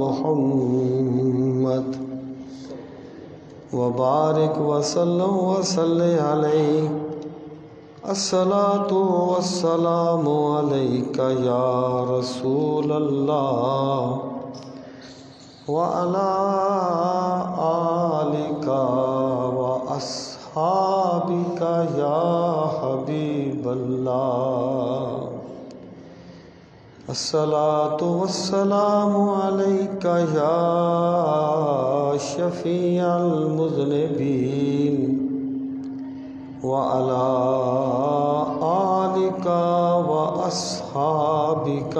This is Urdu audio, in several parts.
محمد وبارک وسلم وصلی علیہ الصلاۃ والسلام علیک یا رسول اللہ وعلی آلک واصحابک یا حبیب اللہ الصلاۃ والسلام علیک یا شفیع المذنبین وعلی آلک واصحابک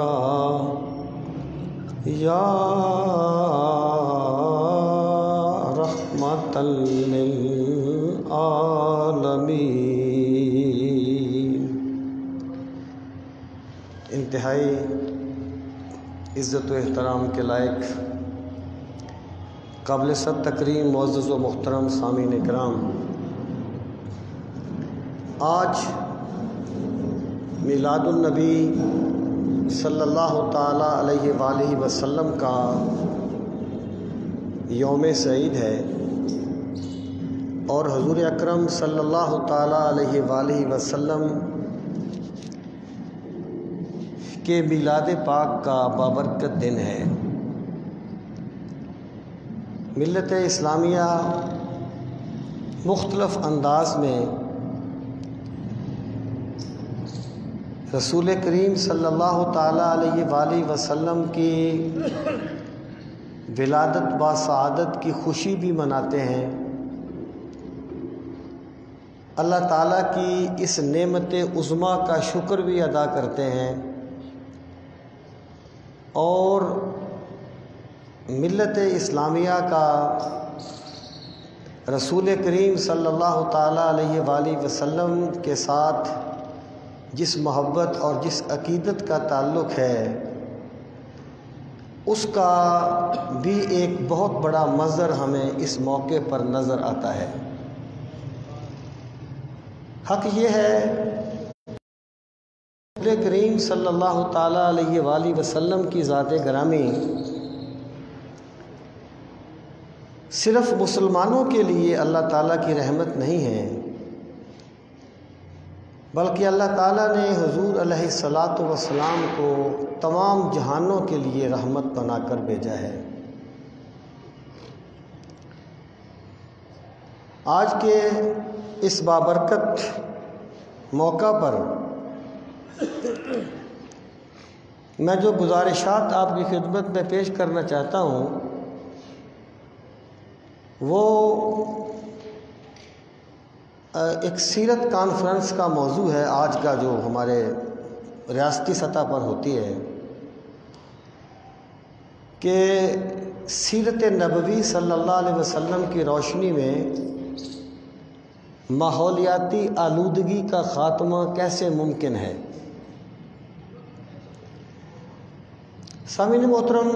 یا رحمۃ للعالمین۔ انتہائی عزت و احترام کے لائق قابل صد تکریم معزز و محترم سامعین کرام، آج میلاد النبی صلی اللہ تعالیٰ علیہ وآلہ وسلم کا یوم سعید ہے، اور حضور اکرم صلی اللہ تعالیٰ علیہ وآلہ وسلم کہ میلاد پاک کا بابرکت دن ہے۔ ملت اسلامیہ مختلف انداز میں رسول کریم صلی اللہ تعالیٰ علیہ وآلہ وسلم کی ولادت با سعادت کی خوشی بھی مناتے ہیں، اللہ تعالیٰ کی اس نعمت عظمیٰ کا شکر بھی ادا کرتے ہیں، اور ملت اسلامیہ کا رسول کریم صلی اللہ تعالیٰ علیہ وآلہ وسلم کے ساتھ جس محبت اور جس عقیدت کا تعلق ہے، اس کا بھی ایک بہت بڑا منظر ہمیں اس موقع پر نظر آتا ہے۔ حق یہ ہے رسول کریم صلی اللہ تعالیٰ علیہ وآلہ وسلم کی ذات گرامی صرف مسلمانوں کے لیے اللہ تعالیٰ کی رحمت نہیں ہے، بلکہ اللہ تعالیٰ نے حضور علیہ الصلاۃ والسلام کو تمام جہانوں کے لیے رحمت بنا کر بھیجا ہے۔ آج کے اس بابرکت موقع پر میں جو گزارشات آپ کی خدمت میں پیش کرنا چاہتا ہوں وہ ایک سیرت کانفرنس کا موضوع ہے، آج کا جو ہمارے ریاستی سطح پر ہوتی ہے، کہ سیرت نبوی صلی اللہ علیہ وسلم کی روشنی میں ماحولیاتی آلودگی کا خاتمہ کیسے ممکن ہے۔ سامعین محترم،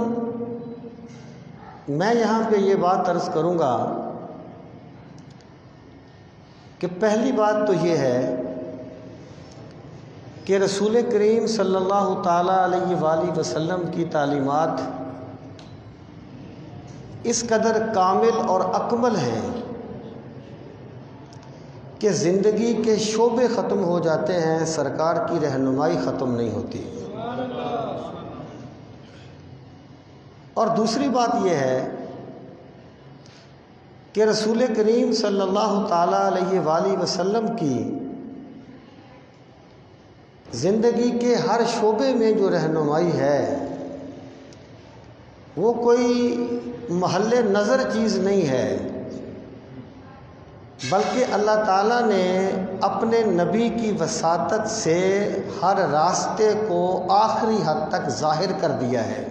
میں یہاں پہ یہ بات عرض کروں گا کہ پہلی بات تو یہ ہے کہ رسول کریم صلی اللہ تعالیٰ علیہ وآلہ وسلم کی تعلیمات اس قدر کامل اور اکمل ہیں کہ زندگی کے شعبے ختم ہو جاتے ہیں، سرکار کی رہنمائی ختم نہیں ہوتی۔ اور دوسری بات یہ ہے کہ رسول کریم صلی اللہ تعالیٰ علیہ وآلہ وسلم کی زندگی کے ہر شعبے میں جو رہنمائی ہے وہ کوئی محل نظر چیز نہیں ہے، بلکہ اللہ تعالیٰ نے اپنے نبی کی وساطت سے ہر راستے کو آخری حد تک ظاہر کر دیا ہے۔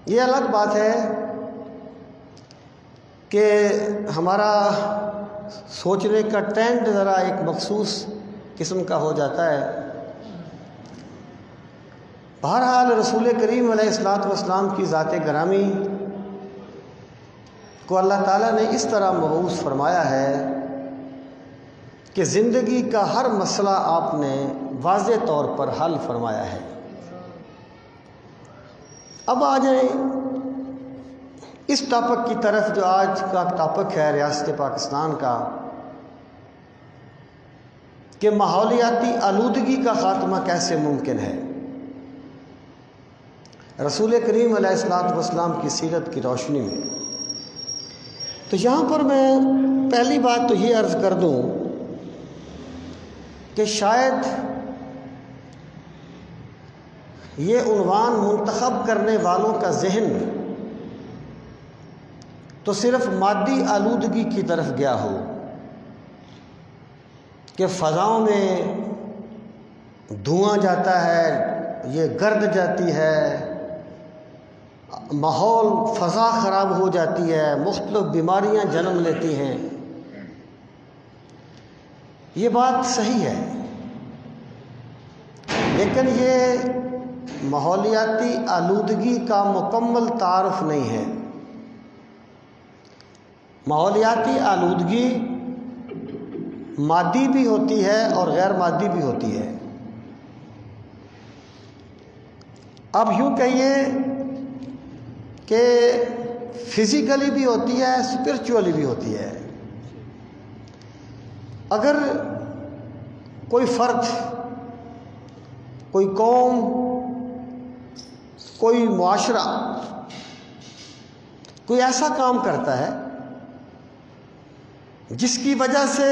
یہ الگ بات ہے کہ ہمارا سوچنے کا ٹرینڈ ذرا ایک مخصوص قسم کا ہو جاتا ہے۔ بہرحال رسول کریم علیہ الصلوۃ والسلام کی ذات گرامی کو اللہ تعالیٰ نے اس طرح مبعوث فرمایا ہے کہ زندگی کا ہر مسئلہ آپ نے واضح طور پر حل فرمایا ہے۔ اب آ جائیں اس ٹاپک کی طرف جو آج کا ٹاپک ہے ریاست پاکستان کا، کہ ماحولیاتی آلودگی کا خاتمہ کیسے ممکن ہے رسول کریم علیہ الصلوۃ والسلام کی سیرت کی روشنی میں۔ تو یہاں پر میں پہلی بات تو یہ عرض کر دوں کہ شاید یہ عنوان منتخب کرنے والوں کا ذہن تو صرف مادی آلودگی کی طرف گیا ہو، کہ فضاؤں میں دھواں جاتا ہے، یہ گرد جاتی ہے، ماحول فضا خراب ہو جاتی ہے، مختلف بیماریاں جنم لیتی ہیں۔ یہ بات صحیح ہے، لیکن یہ ماحولیاتی آلودگی کا مکمل تعارف نہیں ہے۔ ماحولیاتی آلودگی مادی بھی ہوتی ہے اور غیر مادی بھی ہوتی ہے۔ اب یوں کہیے کہ فزیکلی بھی ہوتی ہے، اسپرچولی بھی ہوتی ہے۔ اگر کوئی فرد، کوئی قوم، کوئی معاشرہ کوئی ایسا کام کرتا ہے جس کی وجہ سے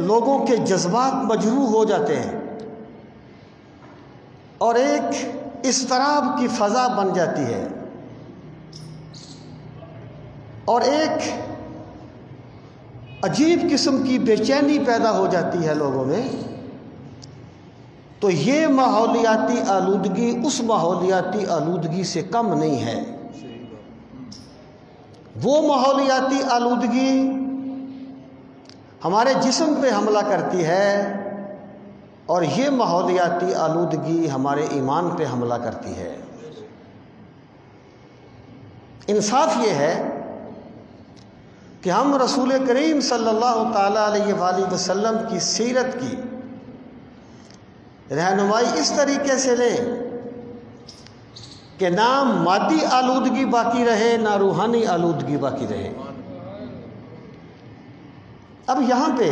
لوگوں کے جذبات مجروح ہو جاتے ہیں اور ایک اضطراب کی فضا بن جاتی ہے اور ایک عجیب قسم کی بے چینی پیدا ہو جاتی ہے لوگوں میں، تو یہ ماحولیاتی آلودگی اس ماحولیاتی آلودگی سے کم نہیں ہے۔ وہ ماحولیاتی آلودگی ہمارے جسم پہ حملہ کرتی ہے اور یہ ماحولیاتی آلودگی ہمارے ایمان پہ حملہ کرتی ہے۔ انصاف یہ ہے کہ ہم رسول کریم صلی اللہ تعالیٰ علیہ وآلہ وسلم کی سیرت کی رہنمائی اس طریقے سے لیں کہ نہ مادی آلودگی باقی رہے، نہ روحانی آلودگی باقی رہے۔ اب یہاں پہ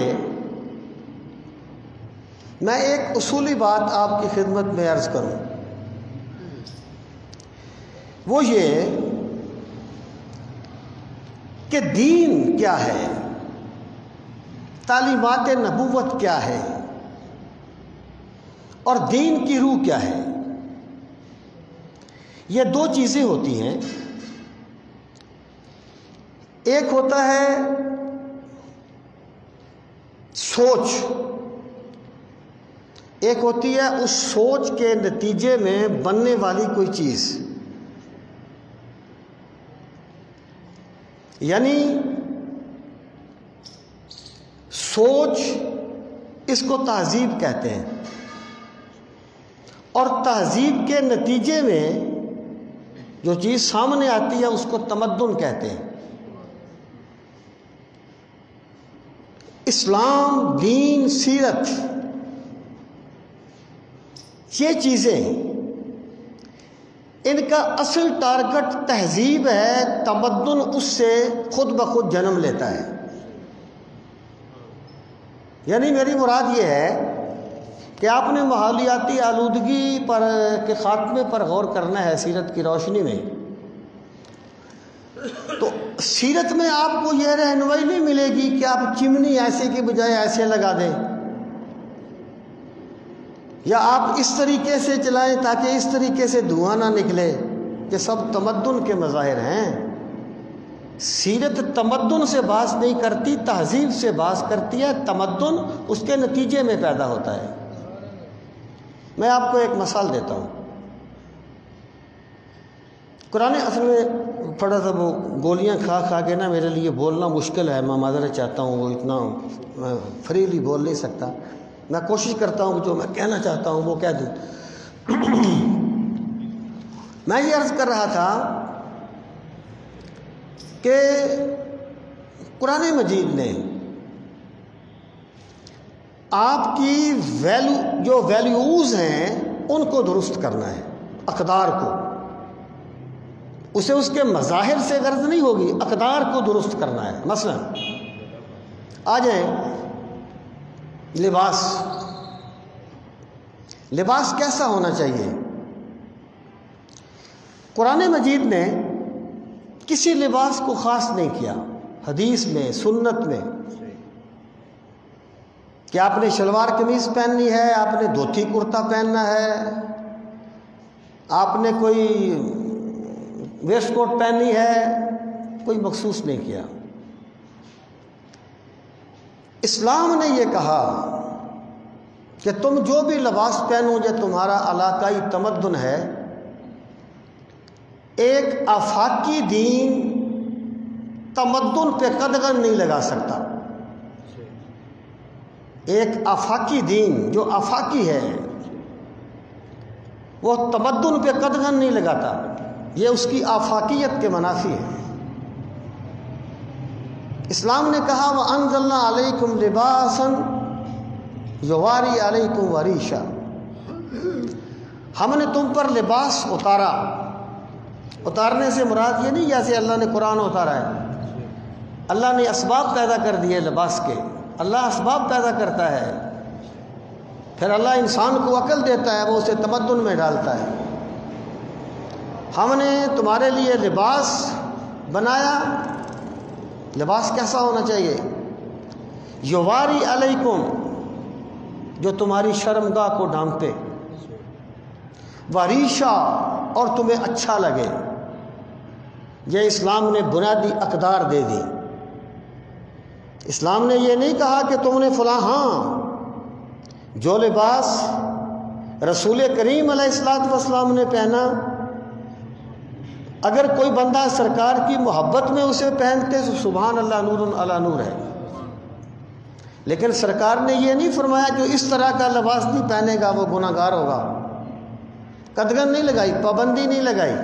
میں ایک اصولی بات آپ کی خدمت میں عرض کروں، وہ یہ کہ دین کیا ہے، تعلیمات نبوت کیا ہے اور دین کی روح کیا ہے۔ یہ دو چیزیں ہوتی ہیں، ایک ہوتا ہے سوچ، ایک ہوتی ہے اس سوچ کے نتیجے میں بننے والی کوئی چیز، یعنی سوچ اس کو تہذیب کہتے ہیں اور تہذیب کے نتیجے میں جو چیز سامنے آتی ہے اس کو تمدن کہتے ہیں۔ اسلام، دین، سیرت، یہ چیزیں ان کا اصل ٹارگٹ تہذیب ہے، تمدن اس سے خود بخود جنم لیتا ہے۔ یعنی میری مراد یہ ہے کہ آپ نے ماحولیاتی آلودگی کے خاتمے پر غور کرنا ہے سیرت کی روشنی میں، تو سیرت میں آپ کو یہ رہنمائی نہیں ملے گی کہ آپ چمنی ایسے کی بجائے ایسے لگا دیں، یا آپ اس طریقے سے چلائیں تاکہ اس طریقے سے دھواں نہ نکلے۔ یہ سب تمدن کے مظاہر ہیں۔ سیرت تمدن سے بحث نہیں کرتی، تہذیب سے بحث کرتی ہے۔ تمدن اس کے نتیجے میں پیدا ہوتا ہے۔ میں آپ کو ایک مثال دیتا ہوں۔ قرآن اصل میں تھوڑا سا وہ گولیاں کھا کھا کے نا میرے لیے بولنا مشکل ہے، میں معذرت چاہتا ہوں، وہ اتنا فریلی بول نہیں سکتا۔ میں کوشش کرتا ہوں کہ جو میں کہنا چاہتا ہوں وہ کہہ دوں۔ میں یہ عرض کر رہا تھا کہ قرآن مجید نے آپ کی جو ویلیوز ہیں ان کو درست کرنا ہے، اقدار کو، اسے اس کے مظاہر سے غرض نہیں ہوگی، اقدار کو درست کرنا ہے۔ مثلا آ جائیں لباس کیسا ہونا چاہیے؟ قرآن مجید نے کسی لباس کو خاص نہیں کیا، حدیث میں، سنت میں، کہ آپ نے شلوار قمیض پہننی ہے، آپ نے دھوتی کرتا پہننا ہے، آپ نے کوئی ویسٹ کوٹ پہننی ہے، کوئی مخصوص نہیں کیا۔ اسلام نے یہ کہا کہ تم جو بھی لباس پہنو، جو تمہارا علاقائی تمدن ہے، ایک آفاقی دین تمدن پہ قدغن نہیں لگا سکتا۔ ایک آفاقی دین جو آفاقی ہے وہ تمدن پہ قدغن نہیں لگاتا، یہ اس کی آفاقیت کے منافی ہے۔ اسلام نے کہا وَأَنزَلْنَا عَلَيْكُمْ لِبَاسًا يُوَارِي عَلَيْكُمْ وَرِيشًا، ہم نے تم پر لباس اتارا۔ اتارنے سے مراد یہ نہیں جیسے اللہ نے قرآن اتارا ہے، اللہ نے اسباب پیدا کر دیے لباس کے، اللہ اسباب پیدا کرتا ہے، پھر اللہ انسان کو عقل دیتا ہے، وہ اسے تمدن میں ڈالتا ہے۔ ہم نے تمہارے لیے لباس بنایا۔ لباس کیسا ہونا چاہیے؟ یواری علیکم، جو تمہاری شرمگاہ کو ڈھانپے، وریشا، اور تمہیں اچھا لگے۔ یہ اسلام نے بنیادی اقدار دے دی۔ اسلام نے یہ نہیں کہا کہ تم نے فلاں، ہاں جو لباس رسول کریم علیہ السلام نے پہنا، اگر کوئی بندہ سرکار کی محبت میں اسے پہنتے تو سبحان اللہ، نور علی نور ہے، لیکن سرکار نے یہ نہیں فرمایا جو اس طرح کا لباس نہیں پہنے گا وہ گناہ گار ہوگا۔ قدغن نہیں لگائی، پابندی نہیں لگائی۔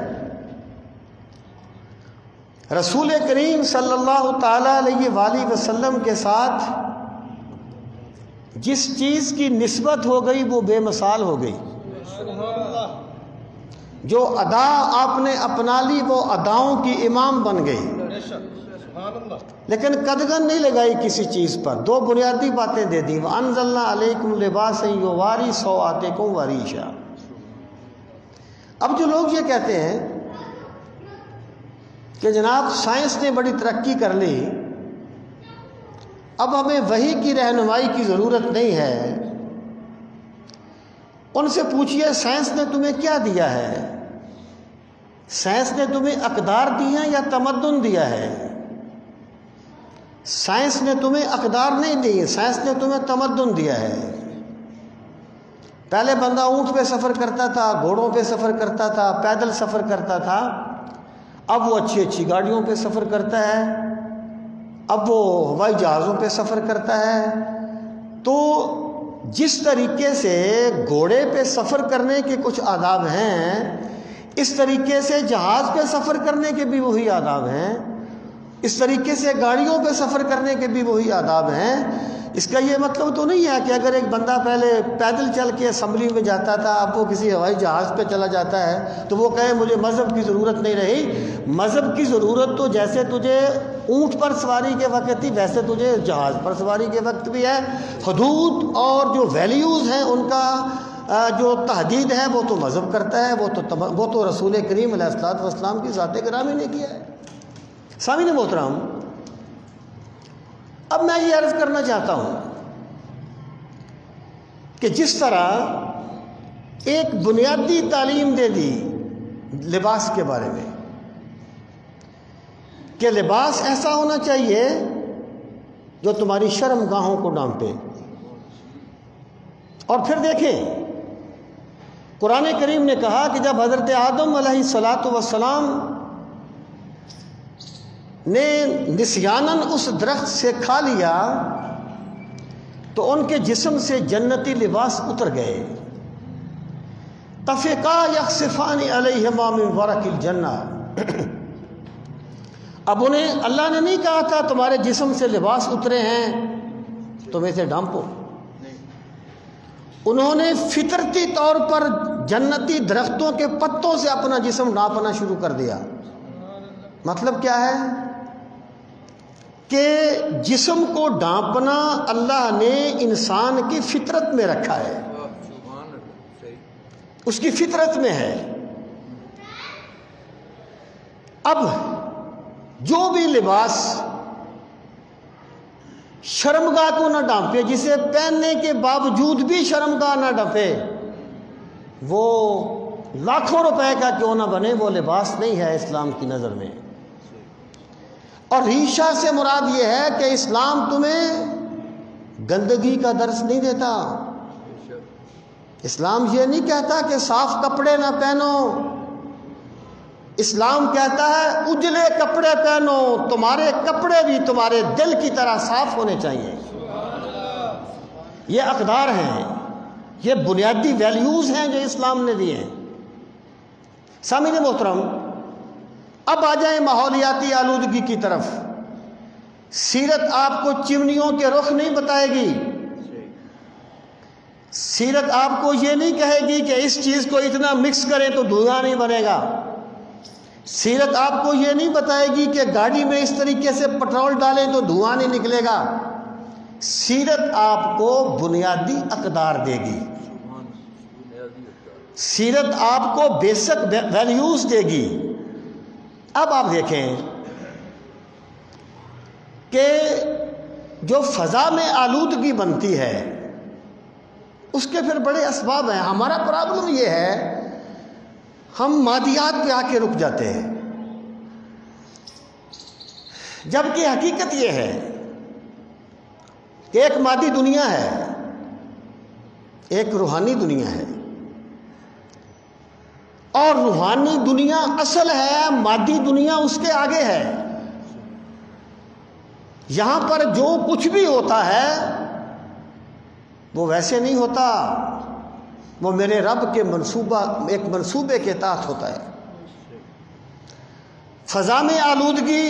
رسول کریم صلی اللہ تعالی علیہ وآلہ وسلم کے ساتھ جس چیز کی نسبت ہو گئی وہ بے مثال ہو گئی۔ جو ادا آپ نے اپنا لی وہ اداؤں کی امام بن گئی، لیکن قدغن نہیں لگائی کسی چیز پر۔ دو بنیادی باتیں دے دی، وَأَنزَلْنَا عَلَيْكُمْ لِبَاسًا يُوَارِي سَوْآتِكُمْ وَرِيشًا۔ اب جو لوگ یہ کہتے ہیں کہ جناب سائنس نے بڑی ترقی کر لی، اب ہمیں وحی کی رہنمائی کی ضرورت نہیں ہے، ان سے پوچھئے سائنس نے تمہیں کیا دیا ہے؟ سائنس نے تمہیں اقدار دی ہیں یا تمدن دیا ہے؟ سائنس نے تمہیں اقدار نہیں دی، سائنس نے تمہیں تمدن دیا ہے۔ پہلے بندہ اونٹ پہ سفر کرتا تھا، گھوڑوں پہ سفر کرتا تھا، پیدل سفر کرتا تھا، اب وہ اچھی اچھی گاڑیوں پہ سفر کرتا ہے، اب وہ ہوائی جہازوں پہ سفر کرتا ہے۔ تو جس طریقے سے گھوڑے پہ سفر کرنے کے کچھ آداب ہیں، اس طریقے سے جہاز پہ سفر کرنے کے بھی وہی آداب ہیں، اس طریقے سے گاڑیوں پہ سفر کرنے کے بھی وہی آداب ہیں۔ اس کا یہ مطلب تو نہیں ہے کہ اگر ایک بندہ پہلے پیدل چل کے اسمبلی میں جاتا تھا، اب وہ کسی ہوائی جہاز پہ چلا جاتا ہے تو وہ کہے مجھے مذہب کی ضرورت نہیں رہی۔ مذہب کی ضرورت تو جیسے تجھے اونٹ پر سواری کے وقت تھی ویسے تجھے جہاز پر سواری کے وقت بھی ہے۔ حدود اور جو ویلیوز ہیں ان کا جو تحدید ہے وہ تو مذہب کرتا ہے، وہ تو رسول کریم علیہ السلام کی ذات گرامی نے کیا ہے۔ سامعین محترم، اب میں یہ عرض کرنا چاہتا ہوں کہ جس طرح ایک بنیادی تعلیم دے دی لباس کے بارے میں کہ لباس ایسا ہونا چاہیے جو تمہاری شرم گاہوں کو ڈھانپے، اور پھر دیکھیں قرآن کریم نے کہا کہ جب حضرت آدم علیہ السلام نے نسیاناً اس درخت سے کھا لیا تو ان کے جسم سے جنتی لباس اتر گئے۔ طفقا یخصفان علیہما من ورق الجنہ، اب انہیں اللہ نے نہیں کہا تھا تمہارے جسم سے لباس اترے ہیں تم اسے ڈھانپو، انہوں نے فطرتی طور پر جنتی درختوں کے پتوں سے اپنا جسم ڈھانپنا شروع کر دیا۔ مطلب کیا ہے کہ جسم کو ڈھانپنا اللہ نے انسان کی فطرت میں رکھا ہے، اس کی فطرت میں ہے۔ اب جو بھی لباس شرمگاہ کو نہ ڈھانپے، جسے پہننے کے باوجود بھی شرمگاہ نہ ڈھانپے، وہ لاکھوں روپے کا کیوں نہ بنے، وہ لباس نہیں ہے اسلام کی نظر میں۔ اور ریشہ سے مراد یہ ہے کہ اسلام تمہیں گندگی کا درس نہیں دیتا۔ اسلام یہ نہیں کہتا کہ صاف کپڑے نہ پہنو، اسلام کہتا ہے اجلے کپڑے پہنو، تمہارے کپڑے بھی تمہارے دل کی طرح صاف ہونے چاہیے۔ یہ اقدار ہیں، یہ بنیادی ویلیوز ہیں جو اسلام نے دیے ہیں۔ سامعین محترم، اب آ جائیں ماحولیاتی آلودگی کی طرف۔ سیرت آپ کو چمنیوں کے رخ نہیں بتائے گی، سیرت آپ کو یہ نہیں کہے گی کہ اس چیز کو اتنا مکس کریں تو دھواں نہیں بنے گا، سیرت آپ کو یہ نہیں بتائے گی کہ گاڑی میں اس طریقے سے پٹرول ڈالیں تو دھواں نہیں نکلے گا۔ سیرت آپ کو بنیادی اقدار دے گی، سیرت آپ کو بیسک ویلیوز دے گی۔ اب آپ دیکھیں کہ جو فضا میں آلودگی بنتی ہے اس کے پھر بڑے اسباب ہیں۔ ہمارا پرابلم یہ ہے ہم مادیات پہ آ کے رک جاتے ہیں، جبکہ حقیقت یہ ہے کہ ایک مادی دنیا ہے، ایک روحانی دنیا ہے، اور روحانی دنیا اصل ہے، مادی دنیا اس کے آگے ہے۔ یہاں پر جو کچھ بھی ہوتا ہے وہ ویسے نہیں ہوتا، وہ میرے رب کے ایک منصوبے کے تحت ہوتا ہے۔ فضا میں آلودگی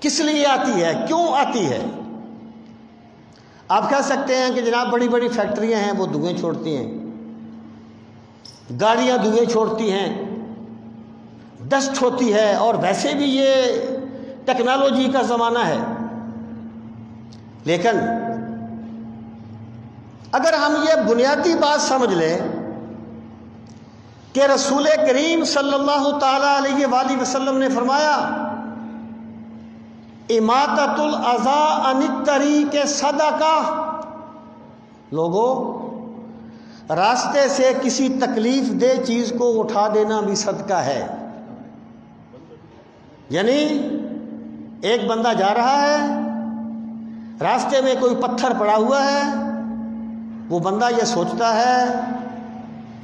کس لیے آتی ہے، کیوں آتی ہے؟ آپ کہہ سکتے ہیں کہ جناب بڑی بڑی فیکٹریاں ہیں، وہ دھوئیں چھوڑتی ہیں، گاڑیاں دھوئیں چھوڑتی ہیں، ڈسٹ ہوتی ہے، اور ویسے بھی یہ ٹیکنالوجی کا زمانہ ہے۔ لیکن اگر ہم یہ بنیادی بات سمجھ لیں کہ رسول کریم صلی اللہ تعالی علیہ وآلہ وسلم نے فرمایا اماطۃ الاذی عن الطریق صدقہ، لوگوں راستے سے کسی تکلیف دہ چیز کو اٹھا دینا بھی صدقہ ہے۔ یعنی ایک بندہ جا رہا ہے، راستے میں کوئی پتھر پڑا ہوا ہے، وہ بندہ یہ سوچتا ہے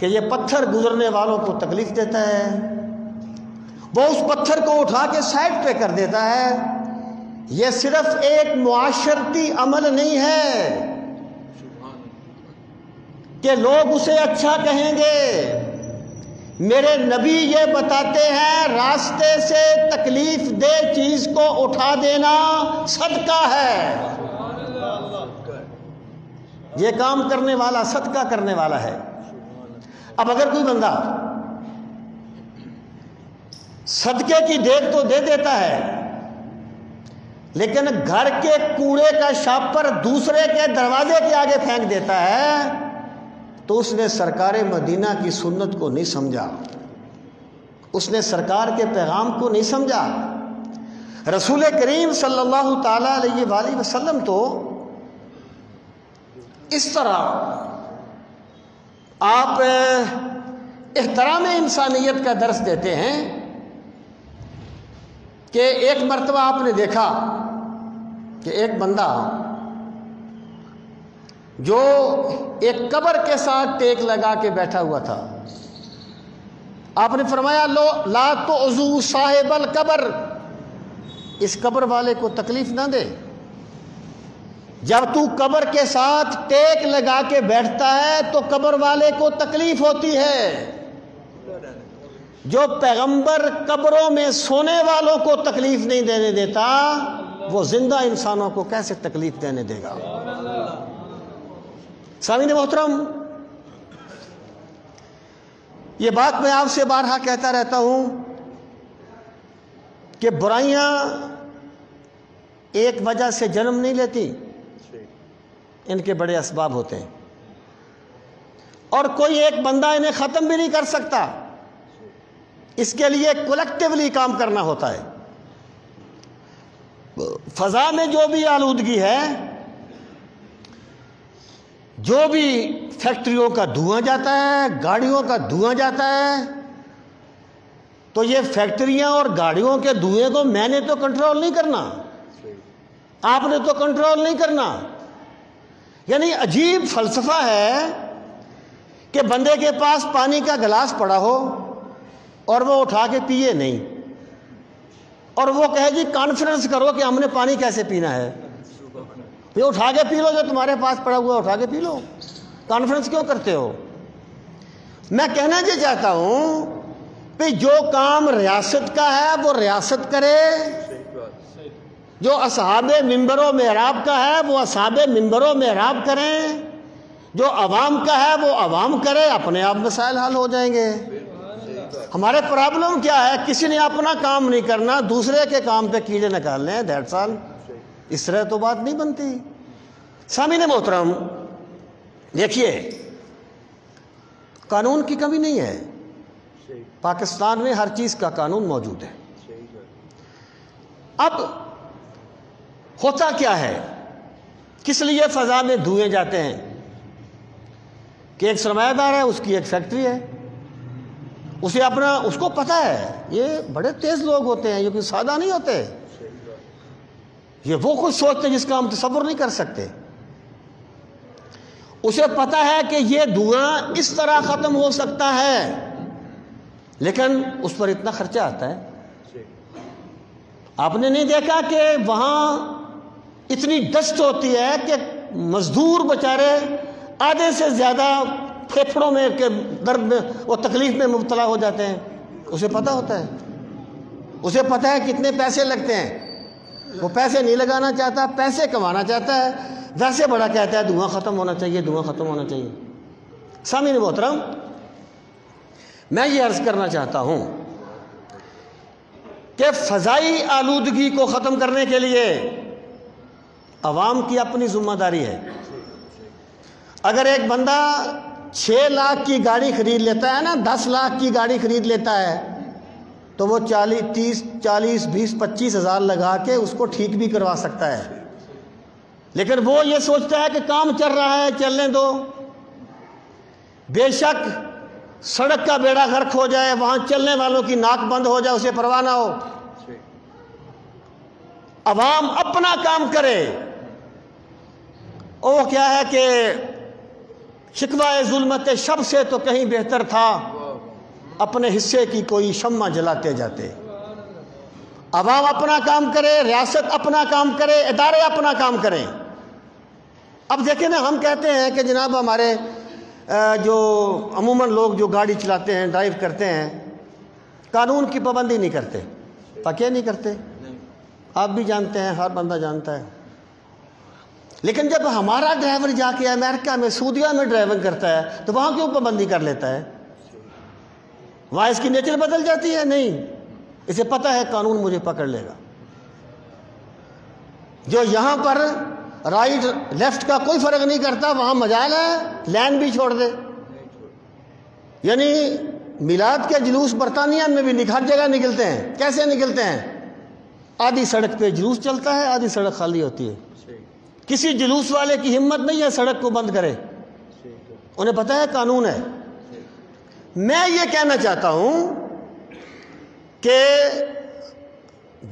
کہ یہ پتھر گزرنے والوں کو تکلیف دیتا ہے، وہ اس پتھر کو اٹھا کے سائڈ پہ کر دیتا ہے۔ یہ صرف ایک معاشرتی عمل نہیں ہے کہ لوگ اسے اچھا کہیں گے، میرے نبی یہ بتاتے ہیں راستے سے تکلیف دہ چیز کو اٹھا دینا صدقہ ہے، یہ کام کرنے والا صدقہ کرنے والا ہے۔ اب اگر کوئی بندہ صدقے کی دیگ تو دے دیتا ہے لیکن گھر کے کوڑے کا شاپر دوسرے کے دروازے کے آگے پھینک دیتا ہے تو اس نے سرکار مدینہ کی سنت کو نہیں سمجھا، اس نے سرکار کے پیغام کو نہیں سمجھا۔ رسول کریم صلی اللہ تعالی علیہ وآلہ وسلم تو اس طرح آپ احترام انسانیت کا درس دیتے ہیں کہ ایک مرتبہ آپ نے دیکھا کہ ایک بندہ جو ایک قبر کے ساتھ ٹیک لگا کے بیٹھا ہوا تھا، آپ نے فرمایا لا تؤذوا صاحب القبر، اس قبر والے کو تکلیف نہ دے۔ جب تو قبر کے ساتھ ٹیک لگا کے بیٹھتا ہے تو قبر والے کو تکلیف ہوتی ہے، جو پیغمبر قبروں میں سونے والوں کو تکلیف نہیں دینے دیتا وہ زندہ انسانوں کو کیسے تکلیف دینے دے گا؟ سامعین محترم، یہ بات میں آپ سے بارہا کہتا رہتا ہوں کہ برائیاں ایک وجہ سے جنم نہیں لیتی، ان کے بڑے اسباب ہوتے ہیں، اور کوئی ایک بندہ انہیں ختم بھی نہیں کر سکتا، اس کے لیے کولیکٹیولی کام کرنا ہوتا ہے۔ فضا میں جو بھی آلودگی ہے، جو بھی فیکٹریوں کا دھواں جاتا ہے، گاڑیوں کا دھواں جاتا ہے، تو یہ فیکٹریاں اور گاڑیوں کے دھوئیں کو میں نے تو کنٹرول نہیں کرنا، آپ نے تو کنٹرول نہیں کرنا۔ یعنی عجیب فلسفہ ہے کہ بندے کے پاس پانی کا گلاس پڑا ہو اور وہ اٹھا کے پیے نہیں، اور وہ کہے جی کانفرنس کرو کہ ہم نے پانی کیسے پینا ہے۔ یہ اٹھا کے پی لو، جو تمہارے پاس پڑا ہوا اٹھا کے پی لو، کانفرنس کیوں کرتے ہو؟ میں کہنا یہ چاہتا ہوں کہ جو کام ریاست کا ہے وہ ریاست کرے، جو اصحاب منبر و محراب کا ہے وہ اصحاب منبر و محراب کریں، جو عوام کا ہے وہ عوام کرے، اپنے آپ مسائل حل ہو جائیں گے۔ ہمارے پرابلم کیا ہے؟ کسی نے اپنا کام نہیں کرنا، دوسرے کے کام پہ کیڑے نکالنے ہیں، دیٹس آل۔ اس طرح تو بات نہیں بنتی۔ سامعین محترم، دیکھیے، قانون کی کمی نہیں ہے، پاکستان میں ہر چیز کا قانون موجود ہے۔ اب ہوتا کیا ہے؟ کس لیے فضا میں دھوئیں جاتے ہیں؟ کہ ایک سرمایہ دار ہے، اس کی ایک فیکٹری ہے، اس کو پتہ ہے، یہ بڑے تیز لوگ ہوتے ہیں، یہ کوئی سادہ نہیں ہوتے، یہ وہ کچھ سوچتے ہیں جس کا ہم تصور نہیں کر سکتے۔ اسے پتہ ہے کہ یہ دھواں اس طرح ختم ہو سکتا ہے، لیکن اس پر اتنا خرچہ آتا ہے۔ آپ نے نہیں دیکھا کہ وہاں اتنی ڈسٹ ہوتی ہے کہ مزدور بیچارے آدھے سے زیادہ پھیپھڑوں میں کے درد میں وہ تکلیف میں مبتلا ہو جاتے ہیں؟ اسے پتہ ہوتا ہے، اسے پتہ ہے کتنے پیسے لگتے ہیں، وہ پیسے نہیں لگانا چاہتا، پیسے کمانا چاہتا ہے، ویسے بڑا کہتا ہے دھواں ختم ہونا چاہیے، دھواں ختم ہونا چاہیے۔ سامعین محترم، میں یہ عرض کرنا چاہتا ہوں کہ فضائی آلودگی کو ختم کرنے کے لیے عوام کی اپنی ذمہ داری ہے۔ اگر ایک بندہ 6 لاکھ کی گاڑی خرید لیتا ہے نا، 10 لاکھ کی گاڑی خرید لیتا ہے، تو وہ 30 40 20 25 ہزار لگا کے اس کو ٹھیک بھی کروا سکتا ہے، لیکن وہ یہ سوچتا ہے کہ کام چل رہا ہے، چلنے دو۔ بے شک سڑک کا بیڑا غرق ہو جائے، وہاں چلنے والوں کی ناک بند ہو جائے، اسے پرواہ نہ ہو۔ عوام اپنا کام کرے۔ وہ کیا ہے کہ شکوہ ظلمت شب سے تو کہیں بہتر تھا، اپنے حصے کی کوئی شمع جلاتے جاتے۔ عوام اپنا کام کرے، ریاست اپنا کام کرے، ادارے اپنا کام کریں۔ اب دیکھیں نا، ہم کہتے ہیں کہ جناب ہمارے جو عموماً لوگ جو گاڑی چلاتے ہیں، ڈرائیو کرتے ہیں، قانون کی پابندی نہیں کرتے۔ پکے نہیں کرتے، آپ بھی جانتے ہیں، ہر بندہ جانتا ہے۔ لیکن جب ہمارا ڈرائیور جا کے امریکہ میں سعودیہ میں ڈرائیونگ کرتا ہے تو وہاں کیوں پابندی کر لیتا ہے؟ وہاں اس کی نیچر بدل جاتی ہے؟ نہیں، اسے پتہ ہے قانون مجھے پکڑ لے گا۔ جو یہاں پر رائٹ لیفٹ کا کوئی فرق نہیں کرتا، وہاں مجال ہے لین بھی چھوڑ دے۔ یعنی میلاد کے جلوس برطانیہ میں بھی ہر جگہ نکلتے ہیں۔ کیسے نکلتے ہیں؟ آدھی سڑک پہ جلوس چلتا ہے، آدھی سڑک خالی ہوتی ہے۔ کسی جلوس والے کی ہمت نہیں ہے سڑک کو بند کرے، انہیں پتہ ہے قانون ہے۔ میں یہ کہنا چاہتا ہوں کہ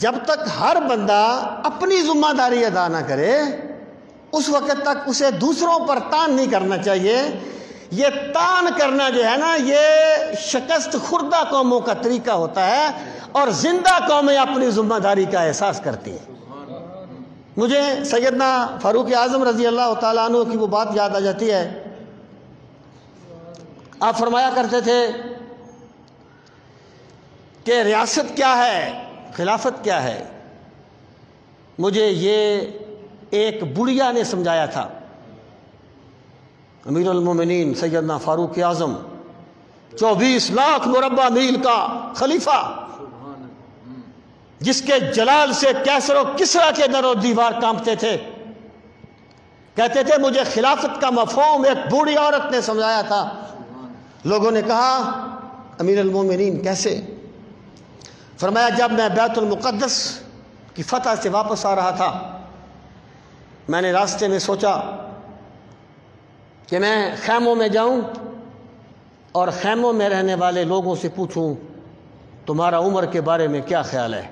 جب تک ہر بندہ اپنی ذمہ داری ادا نہ کرے، اس وقت تک اسے دوسروں پر تان نہیں کرنا چاہیے۔ یہ تان کرنا جو ہے نا، یہ شکست خوردہ قوموں کا طریقہ ہوتا ہے، اور زندہ قومیں اپنی ذمہ داری کا احساس کرتی ہیں۔ مجھے سیدنا فاروق اعظم رضی اللہ تعالیٰ عنہ کی وہ بات یاد آ جاتی ہے۔ آپ فرمایا کرتے تھے کہ ریاست کیا ہے، خلافت کیا ہے؟ مجھے یہ ایک بڑھیا نے سمجھایا تھا۔ امیر المومنین سیدنا فاروق اعظم 24 لاکھ مربع میل کا خلیفہ، جس کے جلال سے کیسر و کسریٰ کے در و دیوار کانپتے تھے، کہتے تھے مجھے خلافت کا مفہوم ایک بوڑھی عورت نے سمجھایا تھا۔ لوگوں نے کہا امیر المومنین کیسے؟ فرمایا جب میں بیت المقدس کی فتح سے واپس آ رہا تھا، میں نے راستے میں سوچا کہ میں خیموں میں جاؤں اور خیموں میں رہنے والے لوگوں سے پوچھوں تمہارا عمر کے بارے میں کیا خیال ہے۔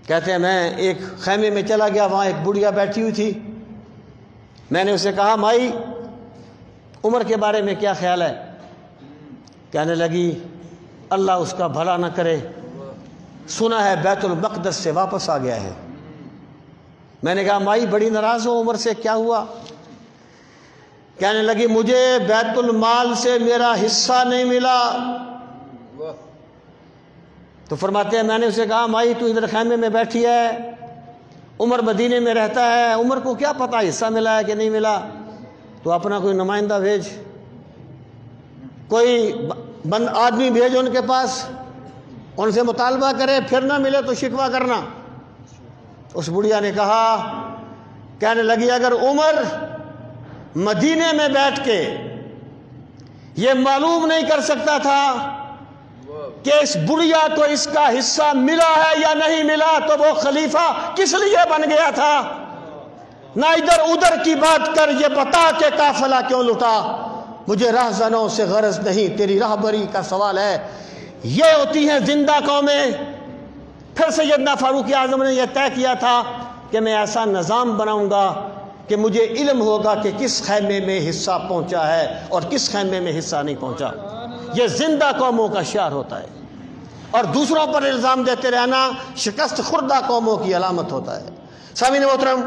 کہتے ہیں میں ایک خیمے میں چلا گیا، وہاں ایک بڑھیا بیٹھی ہوئی تھی، میں نے اسے کہا مائی عمر کے بارے میں کیا خیال ہے؟ کہنے لگی اللہ اس کا بھلا نہ کرے، سنا ہے بیت المقدس سے واپس آ گیا ہے۔ میں نے کہا مائی بڑی ناراض ہو عمر سے، کیا ہوا؟ کہنے لگی مجھے بیت المال سے میرا حصہ نہیں ملا۔ تو فرماتے ہیں میں نے اسے کہا مائی تو ادھر خیمے میں بیٹھی ہے، عمر مدینے میں رہتا ہے، عمر کو کیا پتا حصہ ملا ہے کہ نہیں ملا؟ تو اپنا کوئی نمائندہ بھیج، کوئی آدمی بھیج ان کے پاس، ان سے مطالبہ کرے، پھر نہ ملے تو شکوہ کرنا۔ اس بڑھیا نے کہا، کہنے لگی اگر عمر مدینے میں بیٹھ کے یہ معلوم نہیں کر سکتا تھا کہ اس بڑھیا کو اس کا حصہ ملا ہے یا نہیں ملا تو وہ خلیفہ کس لیے بن گیا تھا؟ نہ ادھر ادھر کی بات کر، یہ بتا کہ قافلہ کیوں لٹا۔ مجھے راہزنوں سے غرض نہیں، تیری راہبری کا سوال ہے۔ یہ ہوتی ہیں زندہ قومیں۔ پھر سیدنا فاروق اعظم نے یہ طے کیا تھا کہ میں ایسا نظام بناؤں گا کہ مجھے علم ہوگا کہ کس خیمے میں حصہ پہنچا ہے اور کس خیمے میں حصہ نہیں پہنچا۔ یہ زندہ قوموں کا شعار ہوتا ہے، اور دوسروں پر الزام دیتے رہنا شکست خوردہ قوموں کی علامت ہوتا ہے۔ سامعین محترم،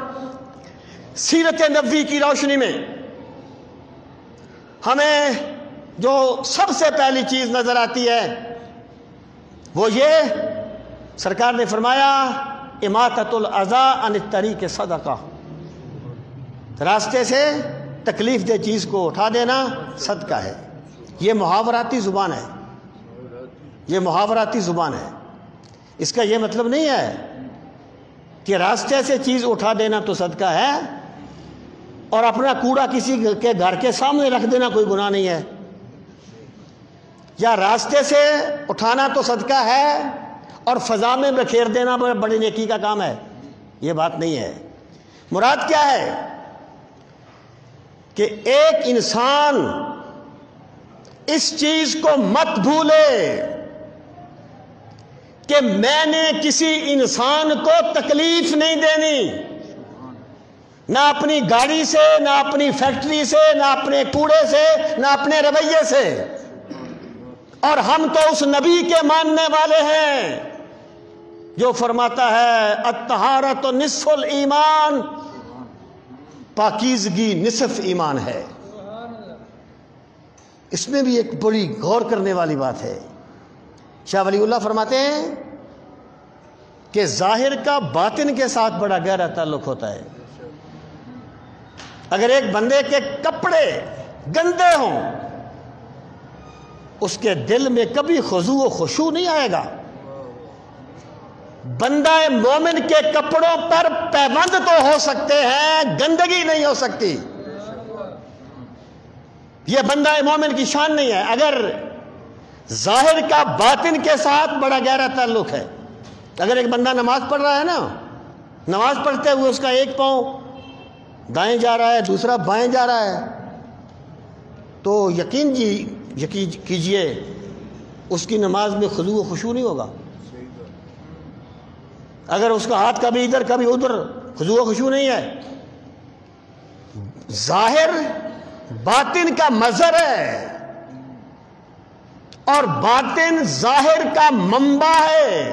سیرت نبوی کی روشنی میں ہمیں جو سب سے پہلی چیز نظر آتی ہے وہ یہ، سرکار نے فرمایا اماطۃ الاذی عن الطریق صدقہ، راستے سے تکلیف دہ چیز کو اٹھا دینا صدقہ ہے۔ یہ محاوراتی زبان ہے، یہ محاوراتی زبان ہے۔ اس کا یہ مطلب نہیں ہے کہ راستے سے چیز اٹھا دینا تو صدقہ ہے اور اپنا کوڑا کسی کے گھر کے سامنے رکھ دینا کوئی گناہ نہیں ہے، یا راستے سے اٹھانا تو صدقہ ہے اور فضا میں بکھیر دینا بڑی نیکی کا کام ہے، یہ بات نہیں ہے۔ مراد کیا ہے کہ ایک انسان اس چیز کو مت بھولے کہ میں نے کسی انسان کو تکلیف نہیں دینی، نہ اپنی گاڑی سے، نہ اپنی فیکٹری سے، نہ اپنے کوڑے سے، نہ اپنے رویے سے۔ اور ہم تو اس نبی کے ماننے والے ہیں جو فرماتا ہے الطہارۃ نصف الایمان، پاکیزگی نصف ایمان ہے۔ اس میں بھی ایک بڑی غور کرنے والی بات ہے۔ شاہ ولی اللہ فرماتے ہیں کہ ظاہر کا باطن کے ساتھ بڑا گہرا تعلق ہوتا ہے۔ اگر ایک بندے کے کپڑے گندے ہوں، اس کے دل میں کبھی خضوع و خشوع نہیں آئے گا۔ بندہ مومن کے کپڑوں پر پیبند تو ہو سکتے ہیں، گندگی نہیں ہو سکتی۔ یہ بندہ مومن کی شان نہیں ہے اگر ظاہر کا باطن کے ساتھ بڑا گہرا تعلق ہے۔ اگر ایک بندہ نماز پڑھ رہا ہے نا، نماز پڑھتے ہوئے اس کا ایک پاؤں دائیں جا رہا ہے، دوسرا بائیں جا رہا ہے، تو یقین کیجئے اس کی نماز میں خضوع و خشوع نہیں ہوگا۔ اگر اس کا ہاتھ کبھی ادھر کبھی ادھر، خضوع و خشوع نہیں ہے۔ ظاہر باطن کا مظہر ہے اور باطن ظاہر کا منبع ہے۔